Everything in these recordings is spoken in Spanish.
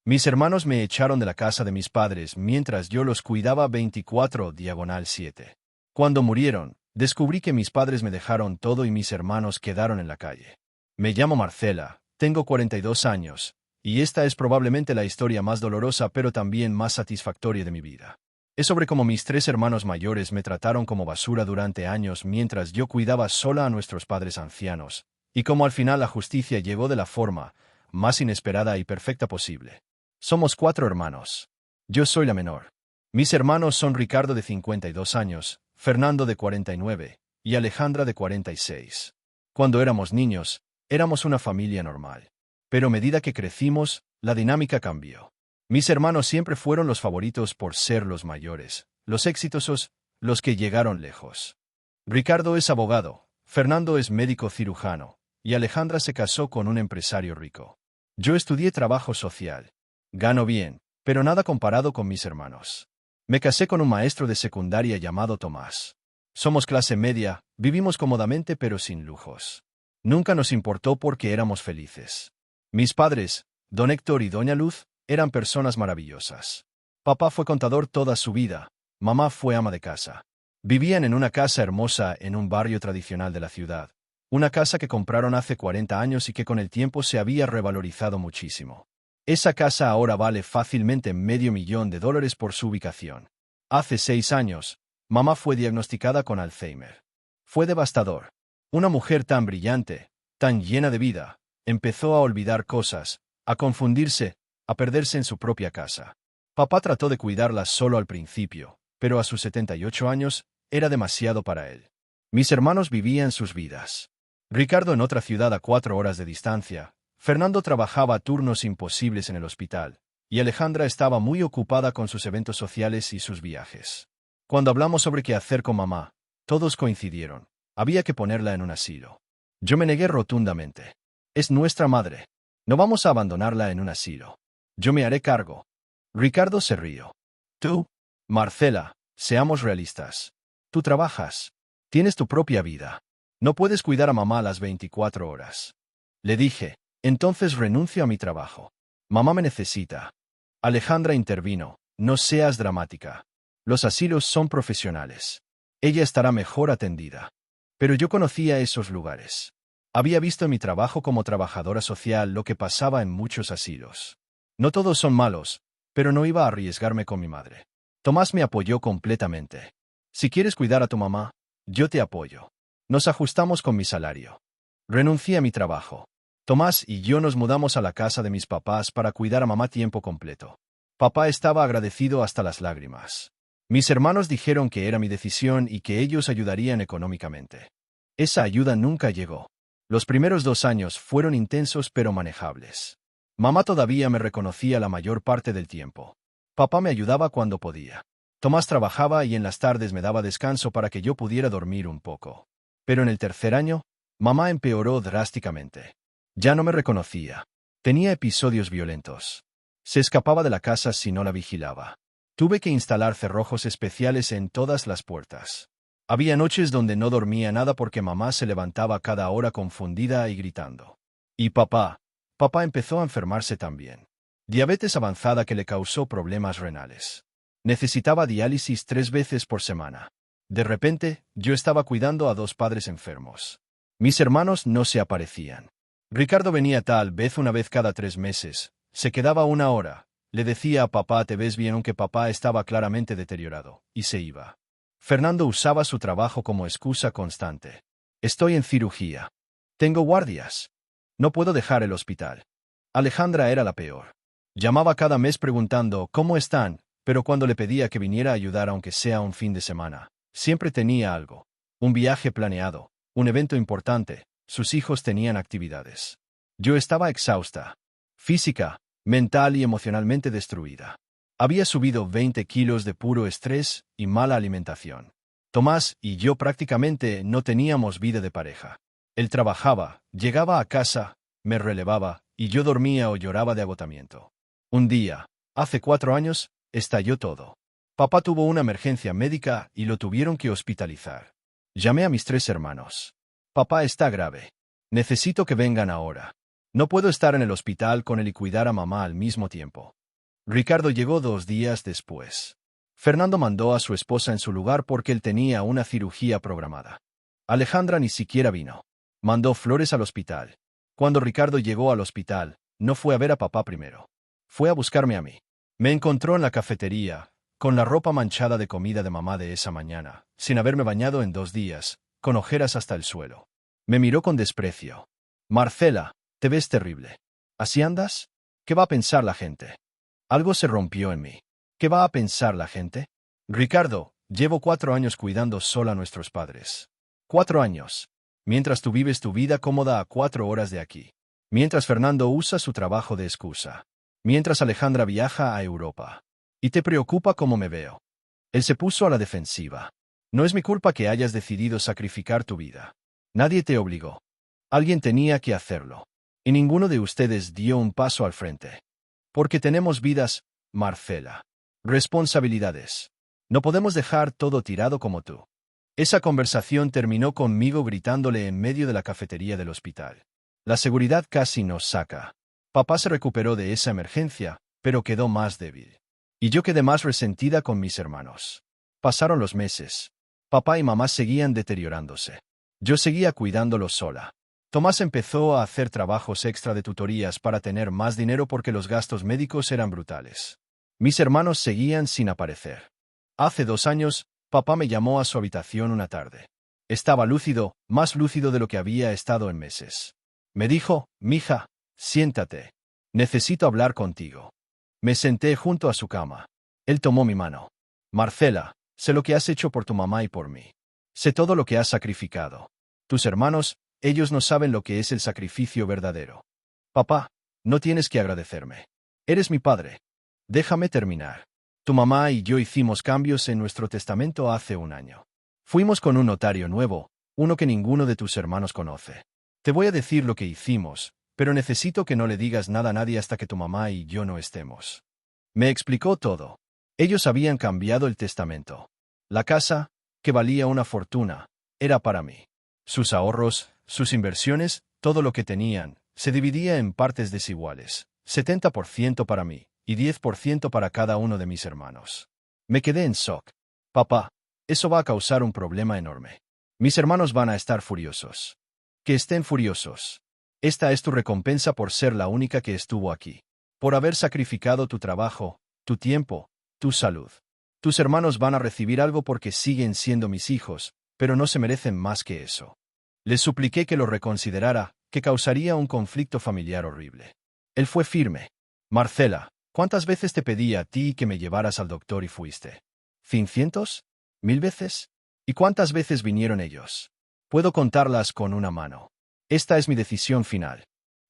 Mis hermanos me echaron de la casa de mis padres mientras yo los cuidaba 24/7. Cuando murieron, descubrí que mis padres me dejaron todo y mis hermanos quedaron en la calle. Me llamo Marcela, tengo 42 años, y esta es probablemente la historia más dolorosa pero también más satisfactoria de mi vida. Es sobre cómo mis tres hermanos mayores me trataron como basura durante años mientras yo cuidaba sola a nuestros padres ancianos, y cómo al final la justicia llegó de la forma más inesperada y perfecta posible. Somos 4 hermanos. Yo soy la menor. Mis hermanos son Ricardo de 52 años, Fernando de 49, y Alejandra de 46. Cuando éramos niños, éramos una familia normal. Pero a medida que crecimos, la dinámica cambió. Mis hermanos siempre fueron los favoritos por ser los mayores, los exitosos, los que llegaron lejos. Ricardo es abogado, Fernando es médico cirujano, y Alejandra se casó con un empresario rico. Yo estudié trabajo social. Gano bien, pero nada comparado con mis hermanos. Me casé con un maestro de secundaria llamado Tomás. Somos clase media, vivimos cómodamente pero sin lujos. Nunca nos importó porque éramos felices. Mis padres, don Héctor y doña Luz, eran personas maravillosas. Papá fue contador toda su vida, mamá fue ama de casa. Vivían en una casa hermosa en un barrio tradicional de la ciudad. Una casa que compraron hace 40 años y que con el tiempo se había revalorizado muchísimo. Esa casa ahora vale fácilmente $500,000 por su ubicación. Hace 6 años, mamá fue diagnosticada con Alzheimer. Fue devastador. Una mujer tan brillante, tan llena de vida, empezó a olvidar cosas, a confundirse, a perderse en su propia casa. Papá trató de cuidarla solo al principio, pero a sus 78 años, era demasiado para él. Mis hermanos vivían sus vidas. Ricardo en otra ciudad a 4 horas de distancia, Fernando trabajaba turnos imposibles en el hospital, y Alejandra estaba muy ocupada con sus eventos sociales y sus viajes. Cuando hablamos sobre qué hacer con mamá, todos coincidieron. Había que ponerla en un asilo. Yo me negué rotundamente. Es nuestra madre. No vamos a abandonarla en un asilo. Yo me haré cargo. Ricardo se rió. Tú, Marcela, seamos realistas. Tú trabajas. Tienes tu propia vida. No puedes cuidar a mamá las 24 horas. Le dije, entonces renuncio a mi trabajo. Mamá me necesita. Alejandra intervino. No seas dramática. Los asilos son profesionales. Ella estará mejor atendida. Pero yo conocía esos lugares. Había visto en mi trabajo como trabajadora social lo que pasaba en muchos asilos. No todos son malos, pero no iba a arriesgarme con mi madre. Tomás me apoyó completamente. Si quieres cuidar a tu mamá, yo te apoyo. Nos ajustamos con mi salario. Renuncié a mi trabajo. Tomás y yo nos mudamos a la casa de mis papás para cuidar a mamá tiempo completo. Papá estaba agradecido hasta las lágrimas. Mis hermanos dijeron que era mi decisión y que ellos ayudarían económicamente. Esa ayuda nunca llegó. Los primeros 2 años fueron intensos pero manejables. Mamá todavía me reconocía la mayor parte del tiempo. Papá me ayudaba cuando podía. Tomás trabajaba y en las tardes me daba descanso para que yo pudiera dormir un poco. Pero en el tercer año, mamá empeoró drásticamente. Ya no me reconocía. Tenía episodios violentos. Se escapaba de la casa si no la vigilaba. Tuve que instalar cerrojos especiales en todas las puertas. Había noches donde no dormía nada porque mamá se levantaba cada hora confundida y gritando. Y papá empezó a enfermarse también. Diabetes avanzada que le causó problemas renales. Necesitaba diálisis 3 veces por semana. De repente, yo estaba cuidando a 2 padres enfermos. Mis hermanos no se aparecían. Ricardo venía tal vez una vez cada 3 meses, se quedaba 1 hora, le decía a papá ¿te ves bien? Aunque papá estaba claramente deteriorado, y se iba. Fernando usaba su trabajo como excusa constante. Estoy en cirugía. Tengo guardias. No puedo dejar el hospital. Alejandra era la peor. Llamaba cada mes preguntando ¿cómo están? Pero cuando le pedía que viniera a ayudar aunque sea un fin de semana, siempre tenía algo. Un viaje planeado, un evento importante, sus hijos tenían actividades. Yo estaba exhausta. Física, mental y emocionalmente destruida. Había subido 20 kilos de puro estrés y mala alimentación. Tomás y yo prácticamente no teníamos vida de pareja. Él trabajaba, llegaba a casa, me relevaba, y yo dormía o lloraba de agotamiento. Un día, hace 4 años, estalló todo. Papá tuvo una emergencia médica y lo tuvieron que hospitalizar. Llamé a mis 3 hermanos. Papá está grave. Necesito que vengan ahora. No puedo estar en el hospital con él y cuidar a mamá al mismo tiempo. Ricardo llegó 2 días después. Fernando mandó a su esposa en su lugar porque él tenía una cirugía programada. Alejandra ni siquiera vino. Mandó flores al hospital. Cuando Ricardo llegó al hospital, no fue a ver a papá primero. Fue a buscarme a mí. Me encontró en la cafetería, con la ropa manchada de comida de mamá de esa mañana, sin haberme bañado en 2 días, con ojeras hasta el suelo. Me miró con desprecio. Marcela, te ves terrible. ¿Así andas? ¿Qué va a pensar la gente? Algo se rompió en mí. ¿Qué va a pensar la gente? Ricardo, llevo 4 años cuidando sola a nuestros padres. 4 años. Mientras tú vives tu vida cómoda a 4 horas de aquí. Mientras Fernando usa su trabajo de excusa. Mientras Alejandra viaja a Europa. Y te preocupa cómo me veo. Él se puso a la defensiva. No es mi culpa que hayas decidido sacrificar tu vida. Nadie te obligó. Alguien tenía que hacerlo. Y ninguno de ustedes dio un paso al frente. Porque tenemos vidas, Marcela. Responsabilidades. No podemos dejar todo tirado como tú. Esa conversación terminó conmigo gritándole en medio de la cafetería del hospital. La seguridad casi nos saca. Papá se recuperó de esa emergencia, pero quedó más débil. Y yo quedé más resentida con mis hermanos. Pasaron los meses. Papá y mamá seguían deteriorándose. Yo seguía cuidándolos sola. Tomás empezó a hacer trabajos extra de tutorías para tener más dinero porque los gastos médicos eran brutales. Mis hermanos seguían sin aparecer. Hace 2 años, papá me llamó a su habitación una tarde. Estaba lúcido, más lúcido de lo que había estado en meses. Me dijo, mija, siéntate. Necesito hablar contigo. Me senté junto a su cama. Él tomó mi mano. Marcela, sé lo que has hecho por tu mamá y por mí. Sé todo lo que has sacrificado. Tus hermanos, ellos no saben lo que es el sacrificio verdadero. Papá, no tienes que agradecerme. Eres mi padre. Déjame terminar. Tu mamá y yo hicimos cambios en nuestro testamento hace 1 año. Fuimos con un notario nuevo, uno que ninguno de tus hermanos conoce. Te voy a decir lo que hicimos, pero necesito que no le digas nada a nadie hasta que tu mamá y yo no estemos. Me explicó todo. Ellos habían cambiado el testamento. La casa, que valía una fortuna, era para mí. Sus ahorros, sus inversiones, todo lo que tenían, se dividía en partes desiguales, 70% para mí y 10% para cada uno de mis hermanos. Me quedé en shock. Papá, eso va a causar un problema enorme. Mis hermanos van a estar furiosos. Que estén furiosos. Esta es tu recompensa por ser la única que estuvo aquí. Por haber sacrificado tu trabajo, tu tiempo, tu salud. Tus hermanos van a recibir algo porque siguen siendo mis hijos, pero no se merecen más que eso. Les supliqué que lo reconsiderara, que causaría un conflicto familiar horrible. Él fue firme. Marcela, ¿cuántas veces te pedí a ti que me llevaras al doctor y fuiste? ¿500? ¿1000 veces? ¿Y cuántas veces vinieron ellos? Puedo contarlas con una mano. Esta es mi decisión final.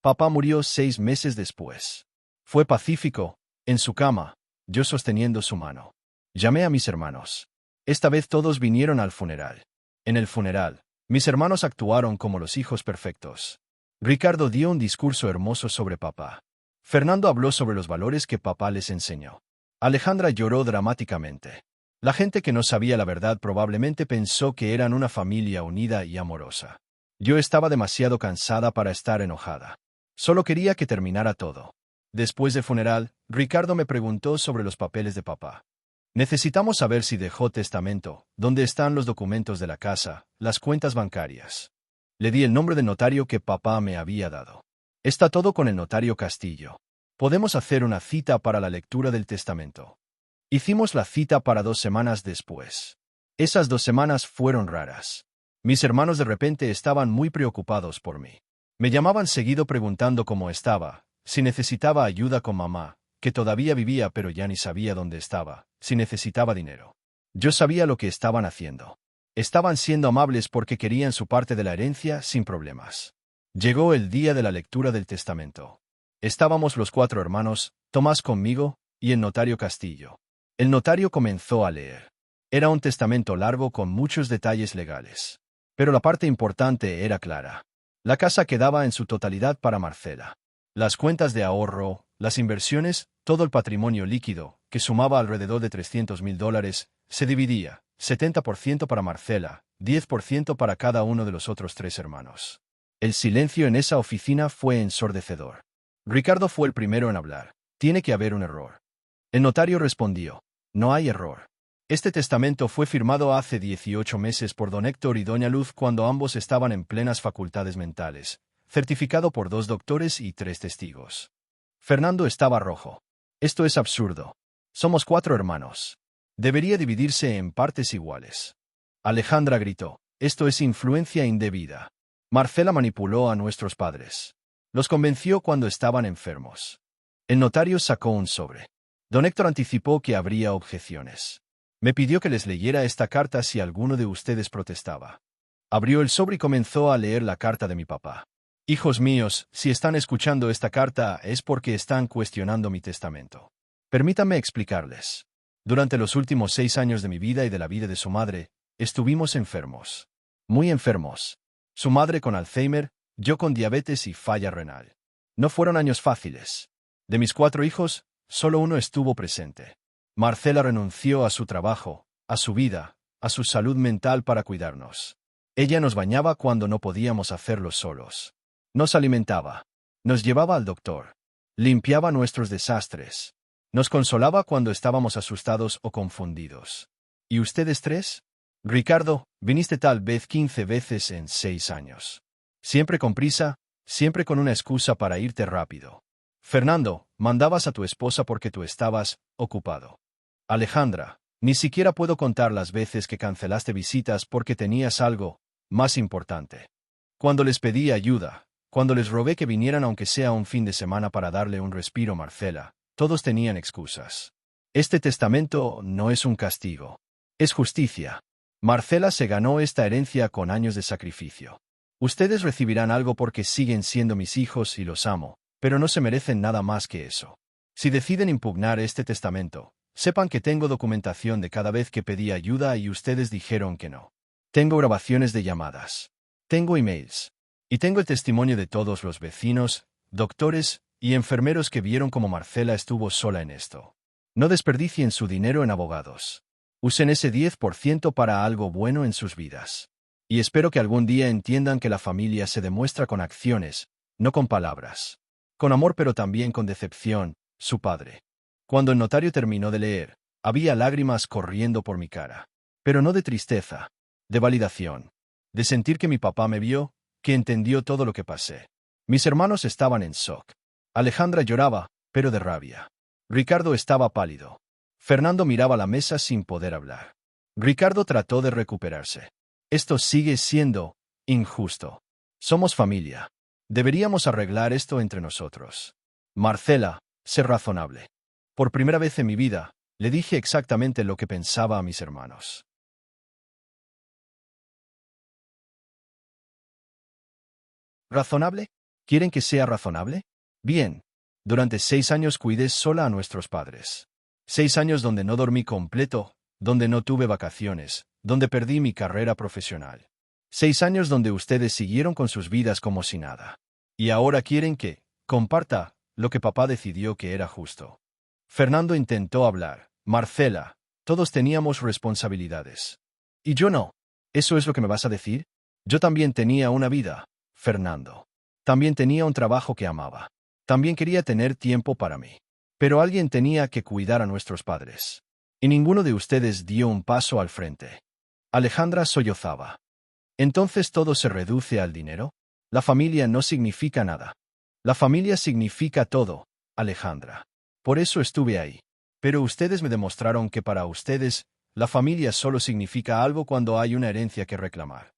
Papá murió 6 meses después. Fue pacífico, en su cama, yo sosteniendo su mano. Llamé a mis hermanos. Esta vez todos vinieron al funeral. En el funeral, mis hermanos actuaron como los hijos perfectos. Ricardo dio un discurso hermoso sobre papá. Fernando habló sobre los valores que papá les enseñó. Alejandra lloró dramáticamente. La gente que no sabía la verdad probablemente pensó que eran una familia unida y amorosa. Yo estaba demasiado cansada para estar enojada. Solo quería que terminara todo. Después del funeral, Ricardo me preguntó sobre los papeles de papá. Necesitamos saber si dejó testamento, dónde están los documentos de la casa, las cuentas bancarias. Le di el nombre del notario que papá me había dado. Está todo con el notario Castillo. Podemos hacer una cita para la lectura del testamento. Hicimos la cita para 2 semanas después. Esas 2 semanas fueron raras. Mis hermanos de repente estaban muy preocupados por mí. Me llamaban seguido preguntando cómo estaba, si necesitaba ayuda con mamá, que todavía vivía pero ya ni sabía dónde estaba, si necesitaba dinero. Yo sabía lo que estaban haciendo. Estaban siendo amables porque querían su parte de la herencia sin problemas. Llegó el día de la lectura del testamento. Estábamos los 4 hermanos, Tomás conmigo, y el notario Castillo. El notario comenzó a leer. Era un testamento largo con muchos detalles legales. Pero la parte importante era clara. La casa quedaba en su totalidad para Marcela. Las cuentas de ahorro, las inversiones, todo el patrimonio líquido, que sumaba alrededor de $300,000, se dividía, 70% para Marcela, 10% para cada uno de los otros 3 hermanos. El silencio en esa oficina fue ensordecedor. Ricardo fue el primero en hablar. Tiene que haber un error. El notario respondió. No hay error. Este testamento fue firmado hace 18 meses por don Héctor y doña Luz cuando ambos estaban en plenas facultades mentales, certificado por 2 doctores y 3 testigos. Fernando estaba rojo. Esto es absurdo. Somos 4 hermanos. Debería dividirse en partes iguales. Alejandra gritó. Esto es influencia indebida. Marcela manipuló a nuestros padres. Los convenció cuando estaban enfermos. El notario sacó un sobre. Don Héctor anticipó que habría objeciones. Me pidió que les leyera esta carta si alguno de ustedes protestaba. Abrió el sobre y comenzó a leer la carta de mi papá. Hijos míos, si están escuchando esta carta es porque están cuestionando mi testamento. Permítanme explicarles. Durante los últimos 6 años de mi vida y de la vida de su madre, estuvimos enfermos. Muy enfermos. Su madre con Alzheimer, yo con diabetes y falla renal. No fueron años fáciles. De mis 4 hijos, solo uno estuvo presente. Marcela renunció a su trabajo, a su vida, a su salud mental para cuidarnos. Ella nos bañaba cuando no podíamos hacerlo solos. Nos alimentaba. Nos llevaba al doctor. Limpiaba nuestros desastres. Nos consolaba cuando estábamos asustados o confundidos. ¿Y ustedes 3? Ricardo, viniste tal vez 15 veces en 6 años. Siempre con prisa, siempre con una excusa para irte rápido. Fernando, mandabas a tu esposa porque tú estabas ocupado. Alejandra, ni siquiera puedo contar las veces que cancelaste visitas porque tenías algo más importante. Cuando les pedí ayuda, cuando les rogué que vinieran aunque sea un fin de semana para darle un respiro a Marcela, todos tenían excusas. Este testamento no es un castigo. Es justicia. Marcela se ganó esta herencia con años de sacrificio. Ustedes recibirán algo porque siguen siendo mis hijos y los amo, pero no se merecen nada más que eso. Si deciden impugnar este testamento, sepan que tengo documentación de cada vez que pedí ayuda y ustedes dijeron que no. Tengo grabaciones de llamadas. Tengo emails. Y tengo el testimonio de todos los vecinos, doctores y enfermeros que vieron cómo Marcela estuvo sola en esto. No desperdicien su dinero en abogados. Usen ese 10% para algo bueno en sus vidas. Y espero que algún día entiendan que la familia se demuestra con acciones, no con palabras. Con amor pero también con decepción, su padre. Cuando el notario terminó de leer, había lágrimas corriendo por mi cara. Pero no de tristeza, de validación. De sentir que mi papá me vio, que entendió todo lo que pasé. Mis hermanos estaban en shock. Alejandra lloraba, pero de rabia. Ricardo estaba pálido. Fernando miraba la mesa sin poder hablar. Ricardo trató de recuperarse. Esto sigue siendo injusto. Somos familia. Deberíamos arreglar esto entre nosotros. Marcela, sé razonable. Por primera vez en mi vida, le dije exactamente lo que pensaba a mis hermanos. ¿Razonable? ¿Quieren que sea razonable? Bien. Durante 6 años cuidé sola a nuestros padres. 6 años donde no dormí completo, donde no tuve vacaciones, donde perdí mi carrera profesional. 6 años donde ustedes siguieron con sus vidas como si nada. Y ahora quieren que comparta lo que papá decidió que era justo. Fernando intentó hablar. Marcela, todos teníamos responsabilidades. Y yo no. ¿Eso es lo que me vas a decir? Yo también tenía una vida, Fernando. También tenía un trabajo que amaba. También quería tener tiempo para mí. Pero alguien tenía que cuidar a nuestros padres. Y ninguno de ustedes dio un paso al frente. Alejandra sollozaba. ¿Entonces todo se reduce al dinero? La familia no significa nada. La familia significa todo, Alejandra. Por eso estuve ahí. Pero ustedes me demostraron que para ustedes, la familia solo significa algo cuando hay una herencia que reclamar.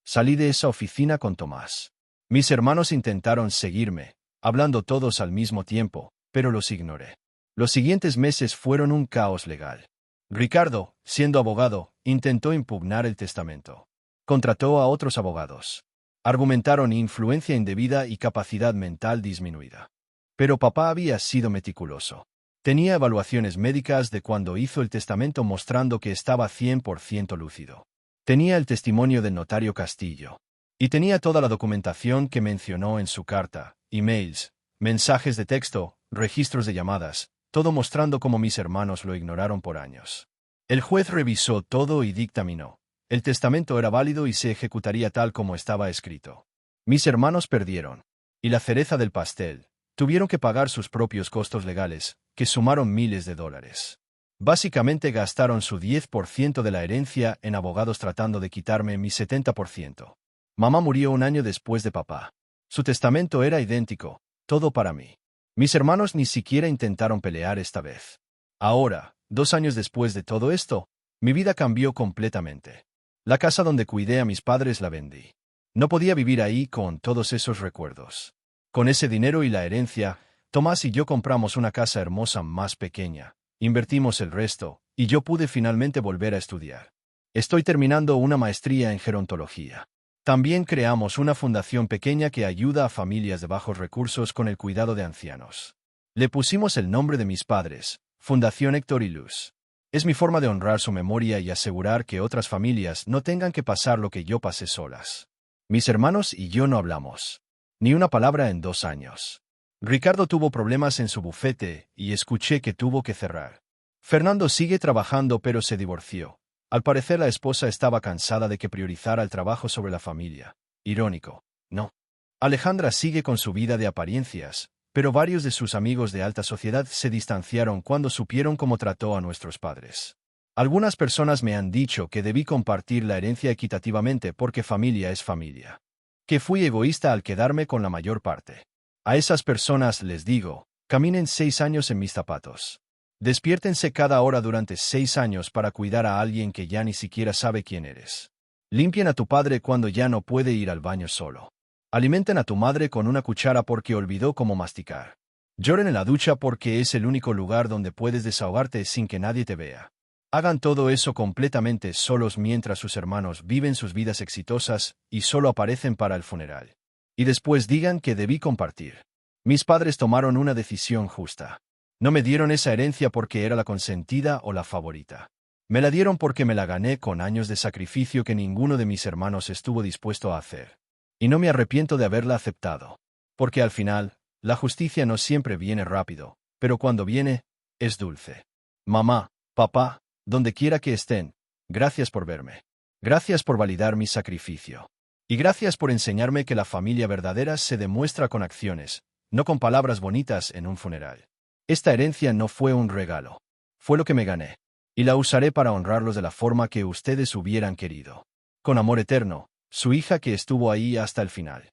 Salí de esa oficina con Tomás. Mis hermanos intentaron seguirme, hablando todos al mismo tiempo, pero los ignoré. Los siguientes meses fueron un caos legal. Ricardo, siendo abogado, intentó impugnar el testamento. Contrató a otros abogados. Argumentaron influencia indebida y capacidad mental disminuida. Pero papá había sido meticuloso. Tenía evaluaciones médicas de cuando hizo el testamento mostrando que estaba 100% lúcido. Tenía el testimonio del notario Castillo. Y tenía toda la documentación que mencionó en su carta, emails, mensajes de texto, registros de llamadas, todo mostrando cómo mis hermanos lo ignoraron por años. El juez revisó todo y dictaminó. El testamento era válido y se ejecutaría tal como estaba escrito. Mis hermanos perdieron. Y la cereza del pastel, tuvieron que pagar sus propios costos legales, que sumaron miles de dólares. Básicamente gastaron su 10% de la herencia en abogados tratando de quitarme mi 70%. Mamá murió un año después de papá. Su testamento era idéntico, todo para mí. Mis hermanos ni siquiera intentaron pelear esta vez. Ahora, 2 años después de todo esto, mi vida cambió completamente. La casa donde cuidé a mis padres la vendí. No podía vivir ahí con todos esos recuerdos. Con ese dinero y la herencia, Tomás y yo compramos una casa hermosa más pequeña, invertimos el resto, y yo pude finalmente volver a estudiar. Estoy terminando una maestría en gerontología. También creamos una fundación pequeña que ayuda a familias de bajos recursos con el cuidado de ancianos. Le pusimos el nombre de mis padres, Fundación Héctor y Luz. Es mi forma de honrar su memoria y asegurar que otras familias no tengan que pasar lo que yo pasé solas. Mis hermanos y yo no hablamos. Ni una palabra en 2 años. Ricardo tuvo problemas en su bufete y escuché que tuvo que cerrar. Fernando sigue trabajando pero se divorció. Al parecer la esposa estaba cansada de que priorizara el trabajo sobre la familia. Irónico, ¿no? Alejandra sigue con su vida de apariencias, pero varios de sus amigos de alta sociedad se distanciaron cuando supieron cómo trató a nuestros padres. Algunas personas me han dicho que debí compartir la herencia equitativamente porque familia es familia. Que fui egoísta al quedarme con la mayor parte. A esas personas les digo, caminen 6 años en mis zapatos. Despiértense cada hora durante 6 años para cuidar a alguien que ya ni siquiera sabe quién eres. Limpien a tu padre cuando ya no puede ir al baño solo. Alimenten a tu madre con una cuchara porque olvidó cómo masticar. Lloren en la ducha porque es el único lugar donde puedes desahogarte sin que nadie te vea. Hagan todo eso completamente solos mientras sus hermanos viven sus vidas exitosas y solo aparecen para el funeral. Y después digan que debí compartir. Mis padres tomaron una decisión justa. No me dieron esa herencia porque era la consentida o la favorita. Me la dieron porque me la gané con años de sacrificio que ninguno de mis hermanos estuvo dispuesto a hacer. Y no me arrepiento de haberla aceptado. Porque al final, la justicia no siempre viene rápido, pero cuando viene, es dulce. Mamá, papá, donde quiera que estén, gracias por verme. Gracias por validar mi sacrificio. Y gracias por enseñarme que la familia verdadera se demuestra con acciones, no con palabras bonitas en un funeral. Esta herencia no fue un regalo. Fue lo que me gané. Y la usaré para honrarlos de la forma que ustedes hubieran querido. Con amor eterno, su hija que estuvo ahí hasta el final.